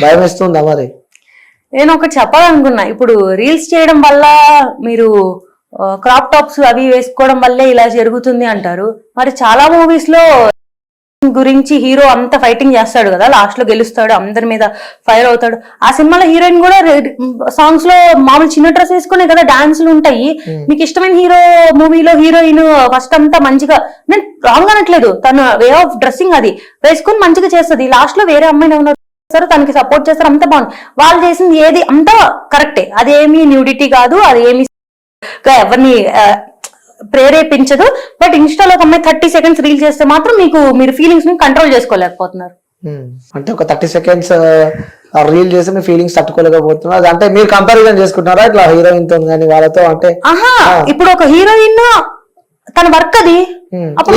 భయం వేస్తుందా మరి? నేను ఒకటి చెప్పాలనుకున్నా, ఇప్పుడు రీల్స్ చేయడం వల్ల మీరు క్రాప్ టాప్స్ అవి వేసుకోవడం వల్లే ఇలా జరుగుతుంది అంటారు. మరి చాలా మూవీస్ లో గురించి హీరో అంత ఫైటింగ్ చేస్తాడు కదా, లాస్ట్ లో గెలుస్తాడు, అందరి మీద ఫైర్ అవుతాడు. ఆ సినిమాలో హీరోయిన్ కూడా సాంగ్స్ లో మామూలు చిన్న డ్రెస్ వేసుకునే కదా డాన్సులు ఉంటాయి. మీకు ఇష్టమైన హీరో మూవీలో హీరోయిన్ ఫస్ట్ అంతా మంచిగా, నేను రాంగ్ అనట్లేదు, తన వే ఆఫ్ డ్రెస్సింగ్ అది వేసుకుని మంచిగా చేస్తుంది. లాస్ట్ లో వేరే అమ్మాయిని ఉన్నారు తనకి సపోర్ట్ చేస్తారు, అంత బాగుంది. వాళ్ళు చేసింది ఏది అంతా కరెక్టే, అదేమి న్యూడిటీ కాదు, అది ఏమి ఎవరిని ప్రేరేపించదు. బట్ ఇన్స్టాలో ఒక అమ్మాయి 30 seconds రీల్ చేస్తే మాత్రం మీరు ఫీలింగ్స్ ని కంట్రోల్ చేసుకోలేకపోతున్నారు. అంటే ఒక 30 seconds రీల్ చేసి మీ ఫీలింగ్స్ తట్టుకోలేకపోతున్నారు. అంటే మీరు కంపారిజన్ చేసుకుంటున్నారా ఇట్లా హీరోయిన్ తో కానీ వాళ్ళతో? అంటే ఇప్పుడు ఒక హీరోయిన్ తన వర్క్ అది, అప్పుడు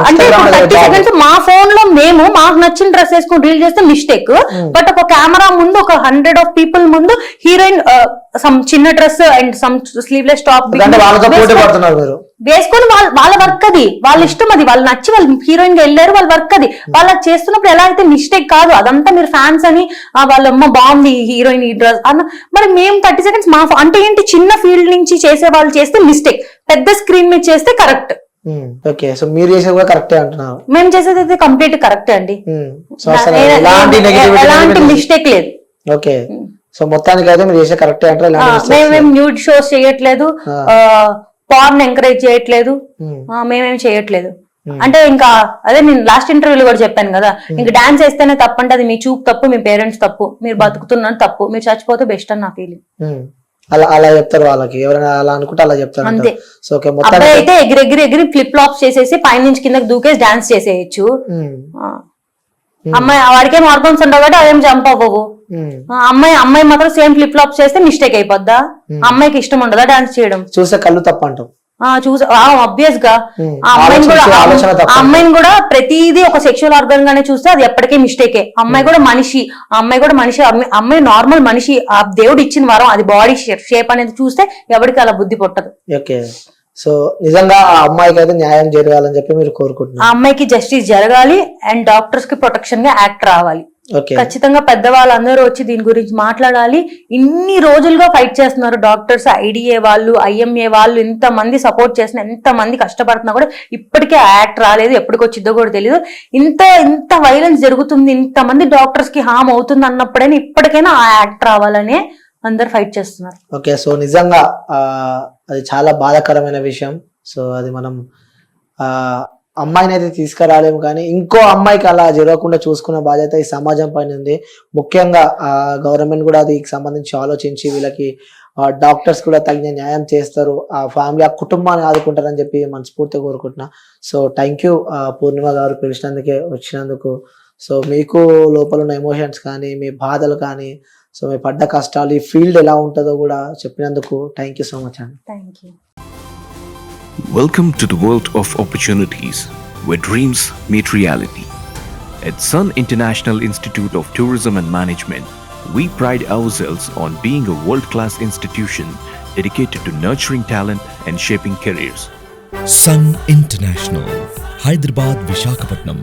అంటే 30 seconds మా ఫోన్ లో మేము మాకు నచ్చిన డ్రెస్ వేసుకుని రీల్ చేస్తే మిస్టేక్. బట్ ఒక కెమెరా ముందు ఒక 100 of people ముందు హీరోయిన్ సమ్ చిన్న dress and some sleeveless top వేసుకొని వాళ్ళ వర్క్ అది, వాళ్ళ ఇష్టం అది, వాళ్ళు నచ్చి వాళ్ళు హీరోయిన్ గా వెళ్ళారు, వాళ్ళ వర్క్ అది. వాళ్ళు చేస్తున్నప్పుడు ఎలా అయితే మిస్టేక్ కాదు, అదంతా మీరు ఫ్యాన్స్ అని వాళ్ళమ్మ బాగుంది హీరోయిన్ ఈ డ్రెస్ అన్న. మరి మేము 30 seconds మా అంటే ఏంటి, చిన్న ఫీల్డ్ నుంచి చేసే వాళ్ళు చేస్తే మిస్టేక్, పెద్ద స్క్రీన్ మీద చేస్తే కరెక్ట్. ఓకే, సో మీరు చేసేది కూడా కరెక్టే అంటున్నారు? మేము చేసేది అయితే కంప్లీట్ కరెక్టే అండి, ఎలాంటి మిస్టేక్ లేదు. ఓకే, సో మొత్తానికి అయితే మీరు చేసే కరెక్టే అంటారు? మేమేం న్యూడ్ షోస్ చేయట్లేదు, పార్న్ ఎంకరేజ్ చేయట్లేదు, మేమేం చేయట్లేదు. అంటే ఇంకా అదే నేను లాస్ట్ ఇంటర్వ్యూలో కూడా చెప్పాను కదా, ఇంకా డాన్స్ వేస్తేనే తప్పంటే అది మీ చూపు తప్పు, మీ పేరెంట్స్ తప్పు, మీరు బతుకుతున్నారు తప్పు, మీరు చచ్చిపోతే బెస్ట్ అని నా ఫీలింగ్. అలా చెప్తారు వాళ్ళకి, ఎవరైనా అలా అనుకుంటే అలా చెప్తారు అంతే. సో అబ్బాయి అయితే ఎగిరి ఫ్లిప్ ఫ్లాప్స్ చేసేసి పైన నుంచి కిందకి దూకేసి డాన్స్ చేసేయచ్చు. అమ్మాయి వాడికేం హార్మోన్స్ ఉండవు కాబట్టి అదేం జంప్ అవ్వవు. అమ్మాయి మాత్రం సేమ్ ఫ్లిప్ ఫ్లాప్స్ చేస్తే మిస్టేక్ అయిపోద్దా? అమ్మాయికి ఇష్టం ఉండదా డాన్స్ చేయడం? చూసే కళ్ళు తప్ప అంటాం. ఆబ్వియస్ గా అమ్మాయిని కూడా ప్రతిదీ ఒక సెక్షువల్ ఆర్గన్ గానే చూస్తే అది ఎప్పటికీ మిస్టేకే. అమ్మాయి కూడా మనిషి, అమ్మాయి నార్మల్ మనిషి, ఆ దేవుడు ఇచ్చిన వరం, అది బాడీ షేప్ అనేది చూస్తే ఎవరికి అలా బుద్ధి పుట్టదు. ఓకే, సో నిజంగా ఆ అమ్మాయికి అయితే న్యాయం జరగాలని చెప్పి మీరు కోరుకుంటున్నారు? ఆ అమ్మాయికి జస్టిస్ జరగాలి అండ్ డాక్టర్స్ కి ప్రొటెక్షన్ గా యాక్ట్ రావాలి. ఖచ్చితంగా పెద్దవాళ్ళందరూ వచ్చి దీని గురించి మాట్లాడాలి. ఇన్ని రోజులుగా ఫైట్ చేస్తున్నారు డాక్టర్స్, ఐడిఏ వాళ్ళు, ఐఎంఏ వాళ్ళు, ఇంత మంది సపోర్ట్ చేసిన, ఎంత మంది కష్టపడుతున్నా కూడా ఇప్పటికే యాక్ట్ రాలేదు. ఎప్పటికొచ్చిద్దో కూడా తెలియదు. ఇంత వైలెన్స్ జరుగుతుంది, ఇంత మంది డాక్టర్స్ కి హామ్ అవుతుంది అన్నప్పుడైనా ఇప్పటికైనా ఆ యాక్ట్ రావాలనే అందరు ఫైట్ చేస్తున్నారు. ఓకే, సో నిజంగా అది చాలా బాధాకరమైన విషయం. సో అది మనం అమ్మాయిని అయితే తీసుకురాలేము, కానీ ఇంకో అమ్మాయికి అలా జరగకుండా చూసుకున్న బాధ్యత ఈ సమాజం పైన ఉంది. ముఖ్యంగా గవర్నమెంట్ కూడా దీనికి సంబంధించి ఆలోచించి వీళ్ళకి డాక్టర్స్ కూడా తగిన న్యాయం చేస్తారు, ఆ ఫ్యామిలీ, ఆ కుటుంబాన్ని ఆదుకుంటారని చెప్పి మనస్ఫూర్తిగా కోరుకుంటున్నా. సో థ్యాంక్ యూ పూర్ణిమ గారు వచ్చినందుకు. సో మీకు లోపల ఉన్న ఎమోషన్స్ కానీ, మీ బాధలు కానీ, సో మీ పడ్డ కష్టాలు, ఈ ఫీల్డ్ ఎలా ఉంటుందో కూడా చెప్పినందుకు థ్యాంక్ యూ సో మచ్ అండి. Thank you. Welcome to the world of opportunities, where dreams meet reality. At Sun International Institute of Tourism and Management, we pride ourselves on being a world-class institution dedicated to nurturing talent and shaping careers. Sun International, Hyderabad, Visakhapatnam.